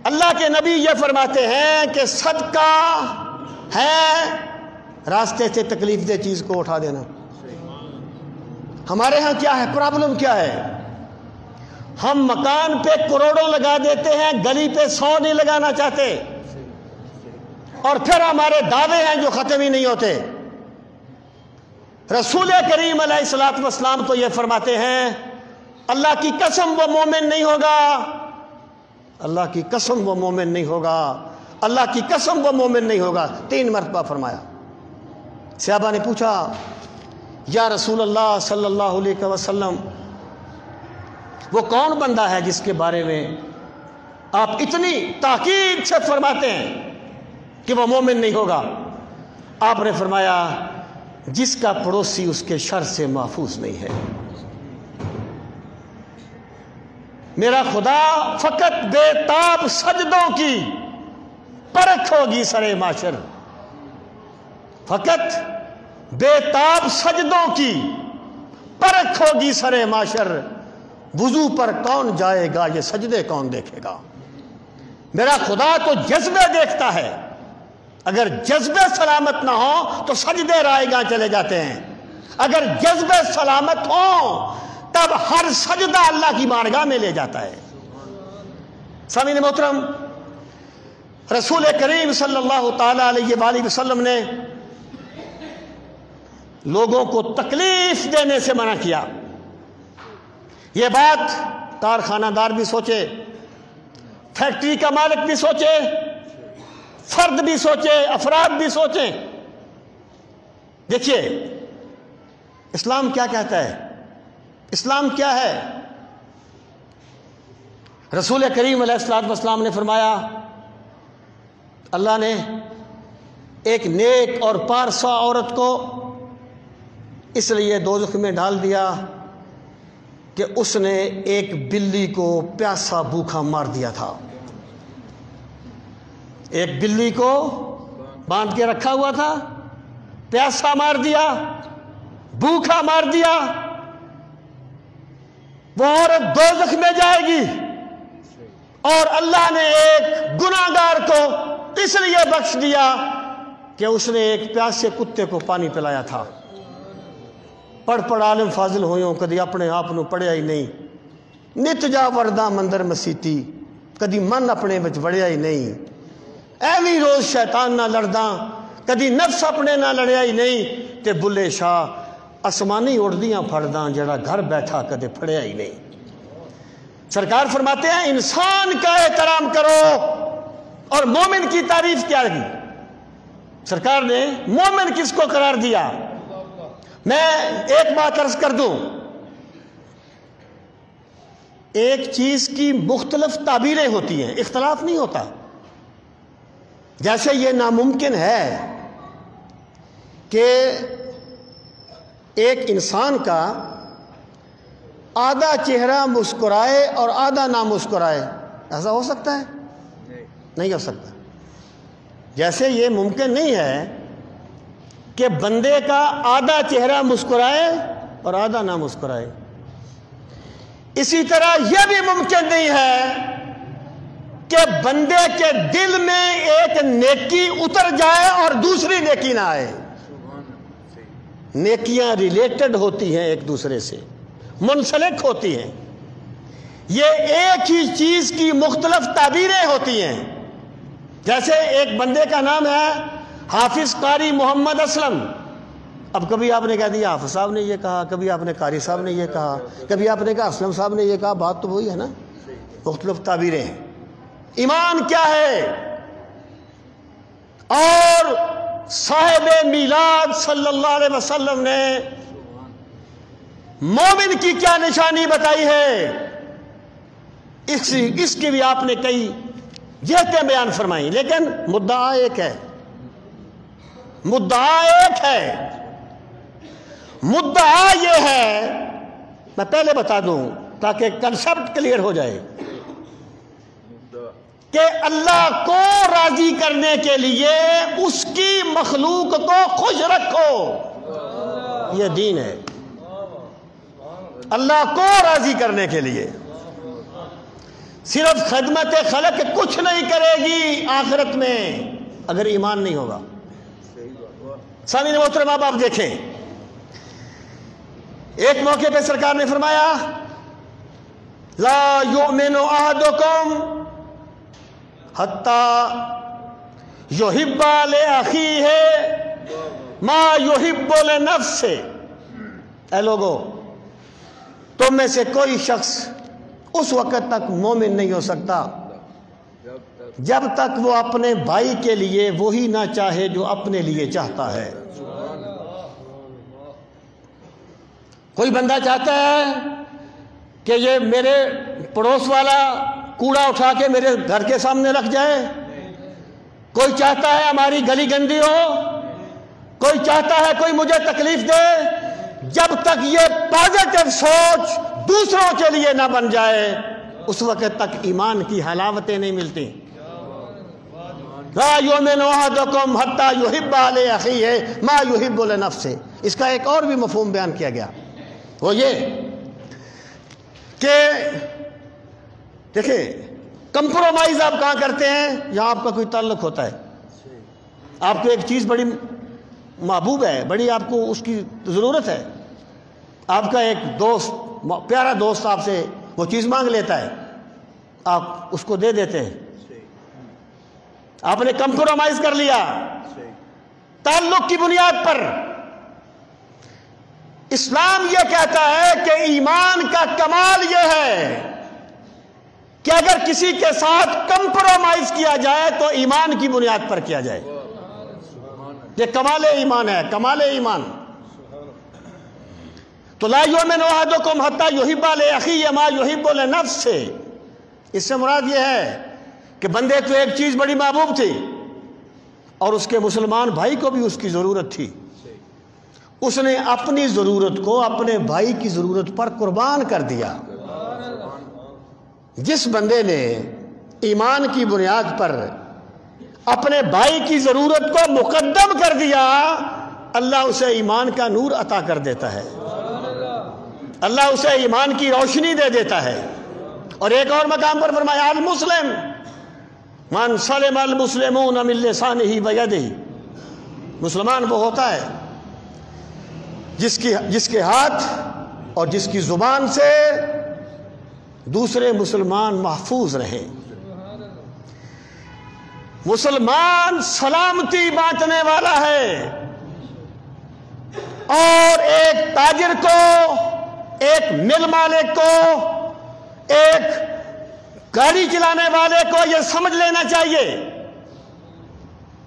اللہ کے نبی یہ فرماتے ہیں کہ صدقہ ہے راستے سے تکلیف دہ چیز کو اٹھا دینا۔ ہمارے ہاں کیا ہے، پرابلم کیا ہے؟ ہم مکان پہ کروڑوں لگا دیتے ہیں، گلی پہ 100 نہیں لگانا چاہتے، اور پھر ہمارے دعوے ہیں جو ختم ہی نہیں ہوتے۔ رسول کریم علیہ الصلوۃ والسلام تو یہ فرماتے ہیں اللہ کی قسم وہ مومن نہیں ہوگا، اللہ کی قسم وہ مومن نہیں ہوگا، اللہ کی قسم وہ مومن نہیں ہوگا، 3 مرتبہ فرمایا۔ صحابہ نے پوچھا یا رسول اللہ صلی اللہ علیہ وسلم وہ کون بندہ ہے جس کے بارے میں آپ اتنی تاکید سے فرماتے ہیں کہ وہ مومن نہیں ہوگا؟ آپ نے فرمایا جس کا پڑوسی اس کے شر سے محفوظ نہیں ہے۔ میرا خدا فقط بے تاب سجدوں کی پرکھ ہوگی سرے معاشر، فقط بے تاب سجدوں کی پرکھ ہوگی سرے معاشر، وضو پر کون جائے گا یہ سجدے کون دیکھے گا؟ میرا خدا تو جذبے دیکھتا ہے، اگر جذبے سلامت نہ ہوں تو سجدے رائیگاں چلے جاتے ہیں، اگر جذبے سلامت ہوں تب ہر سجدہ اللہ کی بارگاہ میں لے جاتا ہے۔ سامعین محترم، رسول کریم صلی اللہ تعالی علیہ وآلہ وسلم نے لوگوں کو تکلیف دینے سے منع کیا۔ یہ بات کارخانہ دار بھی سوچے، فیکٹری کا مالک بھی سوچے، فرد بھی سوچے، افراد بھی سوچیں۔ دیکھیے اسلام کیا کہتا ہے، اسلام کیا ہے؟ رسول کریم علیہ الصلوۃ والسلام نے فرمایا اللہ نے ایک نیک اور پارسا عورت کو اس لیے دوزخ میں ڈال دیا کہ اس نے ایک بلی کو پیاسا بھوکا مار دیا تھا۔ ایک بلی کو باندھ کے رکھا ہوا تھا، پیاسا مار دیا، بھوکا مار دیا، وہ عورت دوزخ میں جائے گی۔ اور اللہ نے ایک گناہگار کو اس لیے بخش دیا کہ اس نے ایک پیاسے کتے کو پانی پلایا تھا۔ پڑھ عالم فاضل ہوئیوں کدی اپنے آپ نو پڑھیا ہی نہیں، نت جا ورداں مندر مسیتی کدی من اپنے وچ وڑیا ہی نہیں، ایویں روز شیطان نہ لڑداں کدی نفس اپنے نہ لڑیا ہی نہیں، تے بلے شاہ آسمانی اڑدیاں پھڑداں جڑا گھر بیٹھا کدے پھڑیا ہی نہیں۔ سرکار فرماتے ہیں انسان کا احترام کرو، اور مومن کی تعریف کیا کی؟ سرکار نے مومن کس کو قرار دیا؟ میں ایک بات عرض کر دوں، ایک چیز کی مختلف تعبیریں ہوتی ہیں، اختلاف نہیں ہوتا۔ جیسے یہ ناممکن ہے کہ ایک انسان کا آدھا چہرہ مسکرائے اور آدھا نہ مسکرائے، ایسا ہو سکتا ہے؟ نہیں ہو سکتا۔ جیسے یہ ممکن نہیں ہے کہ بندے کا آدھا چہرہ مسکرائے اور آدھا نہ مسکرائے، اسی طرح یہ بھی ممکن نہیں ہے کہ بندے کے دل میں ایک نیکی اتر جائے اور دوسری نیکی نہ آئے۔ نیکیاں ریلیٹڈ ہوتی ہیں، ایک دوسرے سے منسلک ہوتی ہیں، یہ ایک ہی چیز کی مختلف تعبیریں ہوتی ہیں۔ جیسے ایک بندے کا نام ہے حافظ قاری محمد اسلم، اب کبھی آپ نے کہہ دیا حافظ صاحب نے یہ کہا، کبھی آپ نے قاری صاحب نے یہ کہا، کبھی آپ نے کہا اسلم صاحب نے یہ کہا، بات تو وہی ہے نا، مختلف تعبیریں ہیں۔ ایمان کیا ہے؟ اور صاحب میلاد صلی اللہ علیہ وسلم نے مومن کی کیا نشانی بتائی ہے، اس کی بھی آپ نے کئی جہتیں بیان فرمائی، لیکن مدعا ایک ہے، مدعا ایک ہے۔ مدعا یہ ہے، میں پہلے بتا دوں تاکہ کنسپٹ کلیئر ہو جائے، کہ اللہ کو راضی کرنے کے لیے اس کی مخلوق کو خوش رکھو، یہ دین ہے۔ اللہ کو راضی کرنے کے لیے صرف خدمت خلق کچھ نہیں کرے گی آخرت میں اگر ایمان نہیں ہوگا۔ سامعین محترم، اب آپ دیکھیں، ایک موقع پہ سرکار نے فرمایا لا یؤمن احدکم حتی یحب لأخیہ ما یحب لنفسہ، اے لوگو، تم میں سے کوئی شخص اس وقت تک مومن نہیں ہو سکتا جب تک وہ اپنے بھائی کے لیے وہی نہ چاہے جو اپنے لیے چاہتا ہے۔ کوئی بندہ چاہتا ہے کہ یہ میرے پڑوس والا کوڑا اٹھا کے میرے گھر کے سامنے رکھ جائے، کوئی چاہتا ہے ہماری گلی گندی ہو، کوئی چاہتا ہے کوئی مجھے تکلیف دے، جب تک یہ پازیٹو سوچ دوسروں کے لیے نہ بن جائے اس وقت تک ایمان کی حلاوتیں نہیں ملتی۔ لا یؤمن احدکم حتی یحب لأخیہ ما یحب لنفسہ۔ اس کا ایک اور بھی مفہوم بیان کیا گیا، وہ یہ کہ دیکھیں کمپرومائز آپ کہاں کرتے ہیں؟ یہاں آپ کا کوئی تعلق ہوتا ہے، آپ کو ایک چیز بڑی محبوب ہے، بڑی آپ کو اس کی ضرورت ہے، آپ کا ایک دوست، پیارا دوست آپ سے وہ چیز مانگ لیتا ہے، آپ اس کو دے دیتے ہیں، آپ نے کمپرومائز کر لیا تعلق کی بنیاد پر۔ اسلام یہ کہتا ہے کہ ایمان کا کمال یہ ہے کہ اگر کسی کے ساتھ کمپرومائز کیا جائے تو ایمان کی بنیاد پر کیا جائے۔ یہ کمال ایمان ہے، کمال ایمان۔ تو لا یؤمن احدکم حتی یحب لأخیہ ما یحب لنفسہ، اس سے مراد یہ ہے کہ بندے کو ایک چیز بڑی محبوب تھی اور اس کے مسلمان بھائی کو بھی اس کی ضرورت تھی، اس نے اپنی ضرورت کو اپنے بھائی کی ضرورت پر قربان کر دیا۔ جس بندے نے ایمان کی بنیاد پر اپنے بھائی کی ضرورت کو مقدم کر دیا، اللہ اسے ایمان کا نور عطا کر دیتا ہے، اللہ اسے ایمان کی روشنی دے دیتا ہے۔ اور ایک اور مقام پر فرمایا المسلم من سلم المسلمون من لسانہ ویدہ، مسلمان وہ ہوتا ہے جس کے ہاتھ اور جس کی زبان سے دوسرے مسلمان محفوظ رہیں۔ مسلمان سلامتی بانٹنے والا ہے، اور ایک تاجر کو، ایک مل مالک کو، ایک گاڑی چلانے والے کو یہ سمجھ لینا چاہیے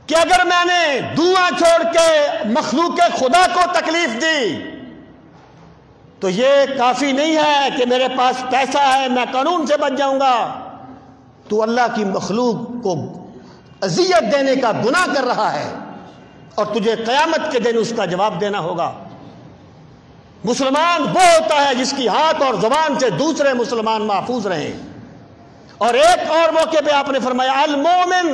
کہ اگر میں نے دعا چھوڑ کے مخلوق خدا کو تکلیف دی تو یہ کافی نہیں ہے کہ میرے پاس پیسہ ہے میں قانون سے بچ جاؤں گا۔ تو اللہ کی مخلوق کو اذیت دینے کا گناہ کر رہا ہے اور تجھے قیامت کے دن اس کا جواب دینا ہوگا۔ مسلمان وہ ہوتا ہے جس کی ہاتھ اور زبان سے دوسرے مسلمان محفوظ رہیں۔ اور ایک اور موقع پہ آپ نے فرمایا المومن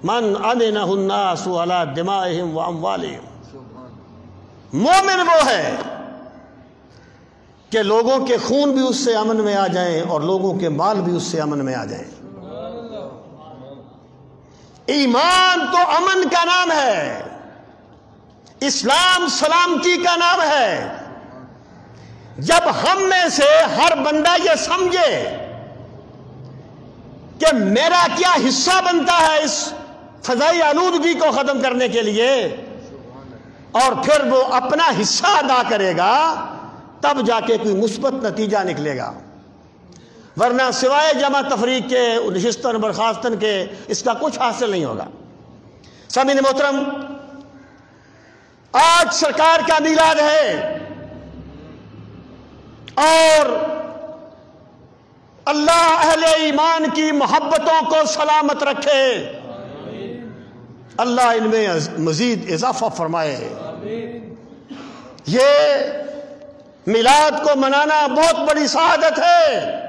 من امنہ الناس علی دمائہم و اموالہم، مومن وہ ہے کہ لوگوں کے خون بھی اس سے امن میں آ جائیں اور لوگوں کے مال بھی اس سے امن میں آ جائیں۔ ایمان تو امن کا نام ہے، اسلام سلامتی کا نام ہے۔ جب ہم میں سے ہر بندہ یہ سمجھے کہ میرا کیا حصہ بنتا ہے اس فضائی آلودگی کو ختم کرنے کے لیے، اور پھر وہ اپنا حصہ ادا کرے گا، تب جا کے کوئی مثبت نتیجہ نکلے گا، ورنہ سوائے جمع تفریق کے، نشستن برخاستن کے، اس کا کچھ حاصل نہیں ہوگا۔ سامعین محترم، آج سرکار کا میلاد ہے اور اللہ اہل ایمان کی محبتوں کو سلامت رکھے، اللہ ان میں مزید اضافہ فرمائے۔ یہ میلاد کو منانا بہت بڑی سعادت ہے،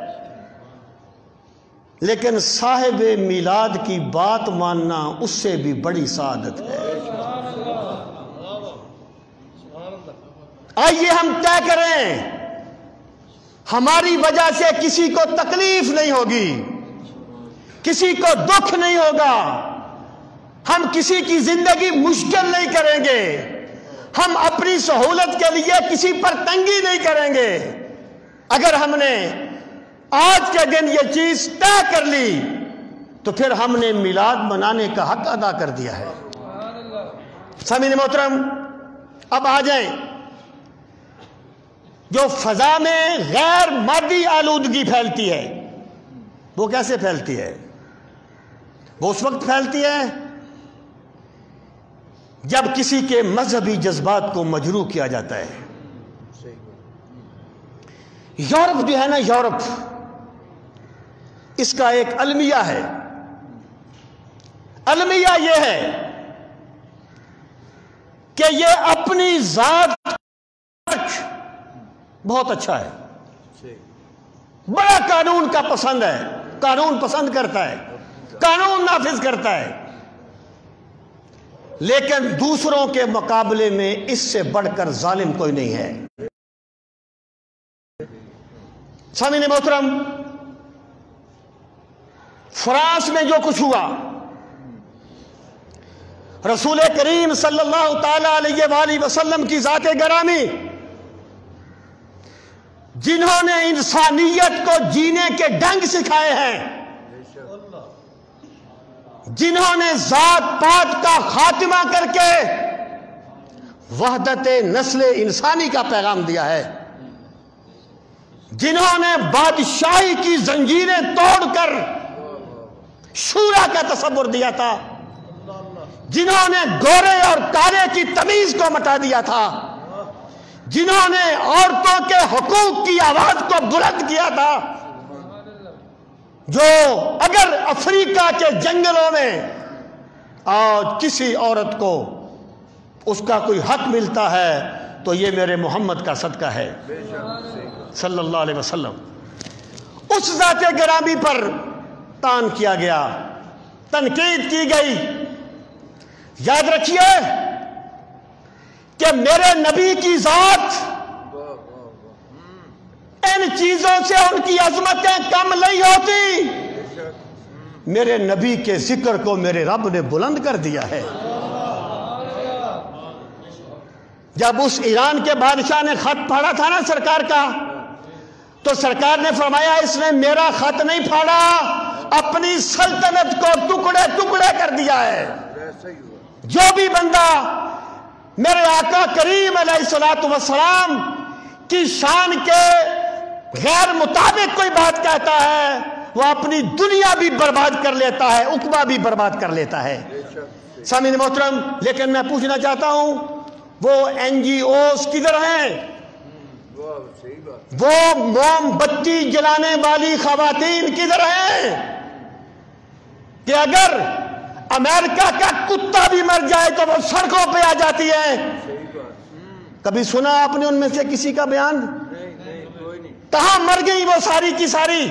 لیکن صاحب میلاد کی بات ماننا اس سے بھی بڑی سعادت ہے۔ آئیے ہم طے کریں ہماری وجہ سے کسی کو تکلیف نہیں ہوگی، کسی کو دکھ نہیں ہوگا، ہم کسی کی زندگی مشکل نہیں کریں گے، ہم اپنی سہولت کے لیے کسی پر تنگی نہیں کریں گے۔ اگر ہم نے آج کے دن یہ چیز طے کر لی تو پھر ہم نے میلاد منانے کا حق ادا کر دیا ہے۔ سامعین محترم، اب آ جائیں جو فضا میں غیر مادی آلودگی پھیلتی ہے، وہ کیسے پھیلتی ہے؟ وہ اس وقت پھیلتی ہے جب کسی کے مذہبی جذبات کو مجروح کیا جاتا ہے۔ یورپ جو ہے نا، یورپ، اس کا ایک المیہ ہے۔ المیہ یہ ہے کہ یہ اپنی ذات بہت اچھا ہے، بڑا قانون کا پسند ہے، قانون پسند کرتا ہے، قانون نافذ کرتا ہے، لیکن دوسروں کے مقابلے میں اس سے بڑھ کر ظالم کوئی نہیں ہے۔ سامعین محترم، فرانس میں جو کچھ ہوا، رسول کریم صلی اللہ تعالی علیہ وآلہ وسلم کی ذات گرامی، جنہوں نے انسانیت کو جینے کے ڈنگ سکھائے ہیں، جنہوں نے ذات پات کا خاتمہ کر کے وحدت نسل انسانی کا پیغام دیا ہے، جنہوں نے بادشاہی کی زنجیریں توڑ کر شورا کا تصور دیا تھا، جنہوں نے گورے اور کالے کی تمیز کو مٹا دیا تھا، جنہوں نے عورتوں کے حقوق کی آواز کو بلند کیا تھا، جو اگر افریقہ کے جنگلوں میں آج کسی عورت کو اس کا کوئی حق ملتا ہے تو یہ میرے محمد کا صدقہ ہے صلی اللہ علیہ وسلم۔ اس ذات گرامی پر طعن کیا گیا، تنقید کی گئی۔ یاد رکھیے کہ میرے نبی کی ذات ان چیزوں سے ان کی عظمتیں کم نہیں ہوتی، میرے نبی کے ذکر کو میرے رب نے بلند کر دیا ہے۔ جب اس ایران کے بادشاہ نے خط پھاڑا تھا نا سرکار کا، تو سرکار نے فرمایا اس نے میرا خط نہیں پھاڑا، اپنی سلطنت کو ٹکڑے ٹکڑے کر دیا ہے۔ جو بھی بندہ میرے آقا کریم علیہ السلام کی شان کے غیر مطابق کوئی بات کہتا ہے، وہ اپنی دنیا بھی برباد کر لیتا ہے، عقبہ بھی برباد کر لیتا ہے۔ سامعین محترم، لیکن میں پوچھنا چاہتا ہوں، وہ این جی اوز کدھر ہیں؟ وہ موم بتی جلانے والی خواتین کدھر ہیں کہ اگر امریکہ کا کتا بھی مر جائے تو وہ سڑکوں پہ آ جاتی ہے؟ کبھی سنا آپ نے ان میں سے کسی کا بیان؟ کہاں مر گئی وہ ساری کی ساری؟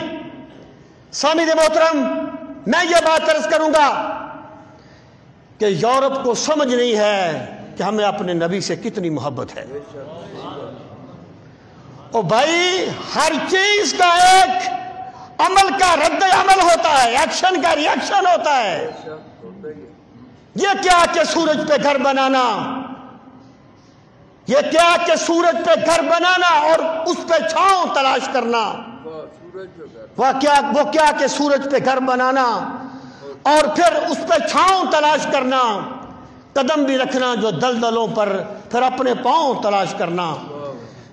سامعین محترم، میں یہ بات عرض کروں گا کہ یورپ کو سمجھ نہیں ہے کہ ہمیں اپنے نبی سے کتنی محبت ہے۔ او بھائی، ہر چیز کا ایک عمل کا رد عمل ہوتا ہے، ایکشن کا ری ایکشن ہوتا ہے۔ یہ کیا کہ سورج پہ گھر بنانا، یہ کیا کہ سورج پہ گھر بنانا اور اس پہ چھاؤں تلاش کرنا، وہ کیا کہ سورج پہ گھر بنانا اور پھر اس پہ چھاؤں تلاش کرنا، قدم بھی رکھنا جو دلدلوں پر، پھر اپنے پاؤں تلاش کرنا،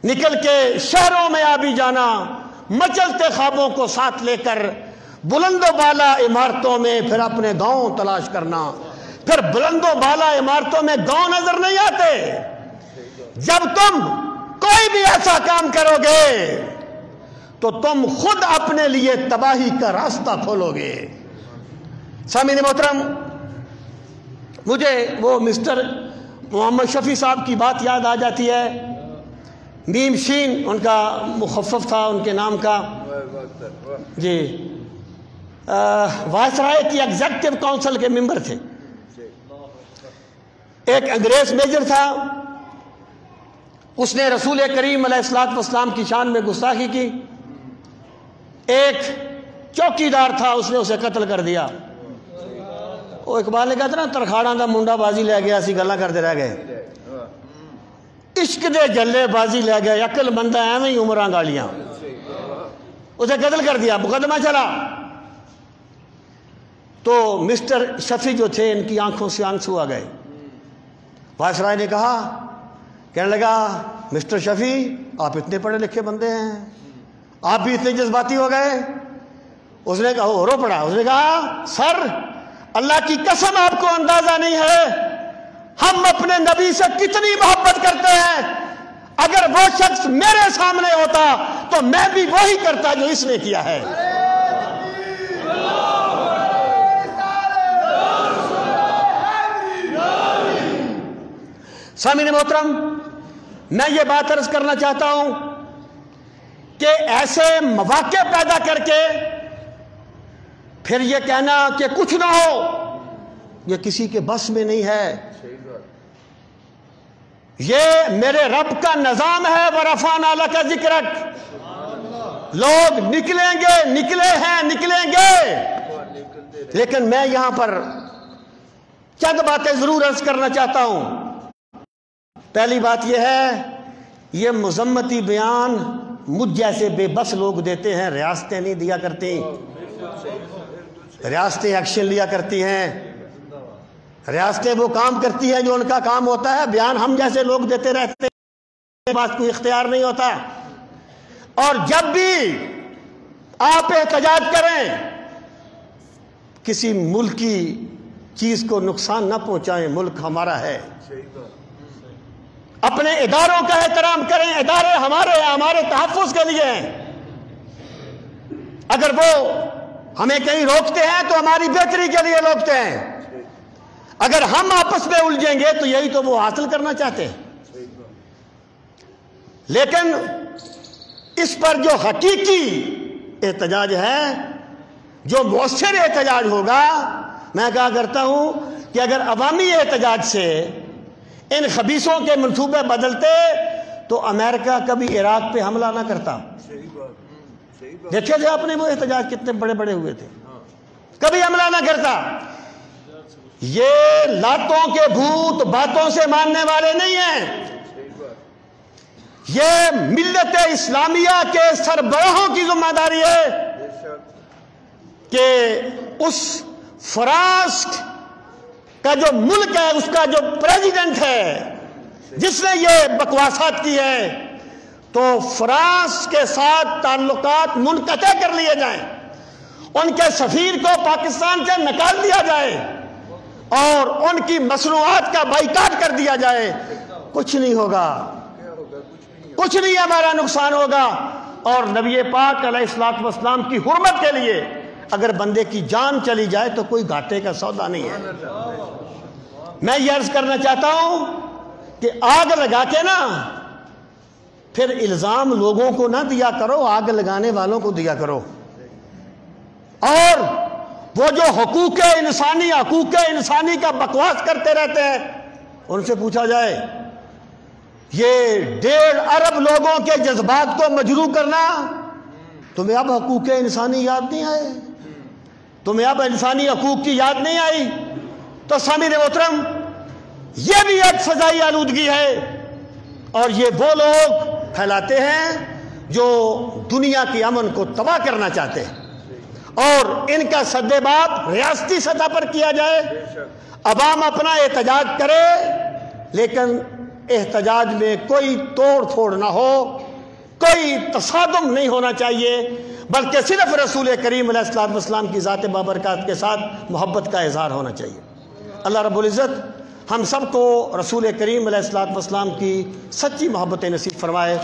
نکل کے شہروں میں آ بھی جانا، مچلتے خوابوں کو ساتھ لے کر بلند و بالا عمارتوں میں پھر اپنے گاؤں تلاش کرنا، پھر بلند و بالا عمارتوں میں گاؤں نظر نہیں آتے۔ جب تم کوئی بھی ایسا کام کرو گے تو تم خود اپنے لیے تباہی کا راستہ کھولو گے۔ سامعین محترم، مجھے وہ مسٹر محمد شفیع صاحب کی بات یاد آ جاتی ہے۔ میم شین ان کا مخفف تھا ان کے نام کا، جی، وائسرائے کی ایگزیکٹو کونسل کے ممبر تھے۔ ایک انگریز میجر تھا، اس نے رسول کریم علیہ السلام کی شان میں گستاخی کی۔ ایک چوکیدار تھا، اس نے اسے قتل کر دیا۔ وہ اقبال نے کہا تھا نا، ترخاڑاں دا منڈا بازی لے گیا، اسی گلاں کرتے رہ گئے۔ عشق دے جلے بازی لے گئے، عقل مندہ ایویں ہی عمراں گالیاں، اسے قتل کر دیا، مقدمہ چلا۔ تو مسٹر شفیع جو تھے، ان کی آنکھوں سے آنسو آ گئے۔ وائسرائے نے کہا، کہنے لگا مسٹر شفیع آپ اتنے پڑھے لکھے بندے ہیں، آپ بھی اتنے جذباتی ہو گئے؟ اس نے کہا، رو پڑا، اس نے کہا سر اللہ کی قسم آپ کو اندازہ نہیں ہے ہم اپنے نبی سے کتنی محبت کرتے ہیں، اگر وہ شخص میرے سامنے ہوتا تو میں بھی وہی کرتا جو اس نے کیا ہے۔ سامعین محترم، میں یہ بات عرض کرنا چاہتا ہوں کہ ایسے مواقع پیدا کر کے پھر یہ کہنا کہ کچھ نہ ہو، یہ کسی کے بس میں نہیں ہے۔ یہ میرے رب کا نظام ہے، وَرَفَعْنَا لَكَ ذِكْرَكَ۔ لوگ نکلیں گے، نکلے ہیں، نکلیں گے، لیکن میں یہاں پر چند باتیں ضرور عرض کرنا چاہتا ہوں۔ پہلی بات یہ ہے، یہ مذمتی بیان مجھ جیسے بے بس لوگ دیتے ہیں، ریاستیں نہیں دیا کرتی، ریاستیں ایکشن لیا کرتی ہیں، ریاستیں وہ کام کرتی ہیں جو ان کا کام ہوتا ہے، بیان ہم جیسے لوگ دیتے رہتے ہیں، بات کوئی اختیار نہیں ہوتا۔ اور جب بھی آپ احتجاج کریں، کسی ملک کی چیز کو نقصان نہ پہنچائیں، ملک ہمارا ہے، اپنے اداروں کا احترام کریں، ادارے ہمارے تحفظ کے لیے ہیں، اگر وہ ہمیں کہیں روکتے ہیں تو ہماری بہتری کے لیے روکتے ہیں، اگر ہم آپس میں الجھیں گے تو یہی تو وہ حاصل کرنا چاہتے ہیں۔ لیکن اس پر جو حقیقی احتجاج ہے، جو مؤثر احتجاج ہوگا، میں کہا کرتا ہوں کہ اگر عوامی احتجاج سے ان خبیثوں کے منصوبے بدلتے تو امریکہ کبھی عراق پہ حملہ نہ کرتا۔ دیکھے تھے آپ نے وہ احتجاج کتنے بڑے بڑے ہوئے تھے، کبھی حملہ نہ کرتا۔ یہ لاتوں کے بھوت باتوں سے ماننے والے نہیں ہیں، یہ ملت اسلامیہ کے سربراہوں کی ذمہ داری ہے کہ اس فرانس کا جو ملک ہے، اس کا جو پریزیڈنٹ ہے جس نے یہ بکواسات کی ہے، تو فرانس کے ساتھ تعلقات منقطع کر لیے جائیں، ان کے سفیر کو پاکستان سے نکال دیا جائے اور ان کی مصنوعات کا بائیکاٹ کر دیا جائے، کچھ نہیں ہوگا، کچھ نہیں ہمارا نقصان ہوگا۔ اور نبی پاک علیہ الصلوۃ والسلام کی حرمت کے لیے اگر بندے کی جان چلی جائے تو کوئی گھاٹے کا سودا نہیں ہے۔ میں یہ عرض کرنا چاہتا ہوں کہ آگ لگا کے نا پھر الزام لوگوں کو نہ دیا کرو، آگ لگانے والوں کو دیا کرو۔ اور وہ جو حقوق انسانی کا بکواس کرتے رہتے ہیں، ان سے پوچھا جائے یہ 1.5 ارب لوگوں کے جذبات کو مجروح کرنا، تمہیں اب حقوق انسانی یاد نہیں آئے؟ تمہیں اب انسانی حقوق کی یاد نہیں آئی؟ تو سامعین محترم، یہ بھی ایک فضائی آلودگی ہے، اور یہ وہ لوگ پھیلاتے ہیں جو دنیا کی امن کو تباہ کرنا چاہتے ہیں، اور ان کا سد باب ریاستی سطح پر کیا جائے، عوام اپنا احتجاج کرے، لیکن احتجاج میں کوئی توڑ پھوڑ نہ ہو، کوئی تصادم نہیں ہونا چاہیے، بلکہ صرف رسول کریم علیہ الصلوۃ والسلام کی ذات بابرکات کے ساتھ محبت کا اظہار ہونا چاہیے۔ اللہ رب العزت ہم سب کو رسول کریم علیہ الصلوۃ والسلام کی سچی محبت نصیب فرمائے۔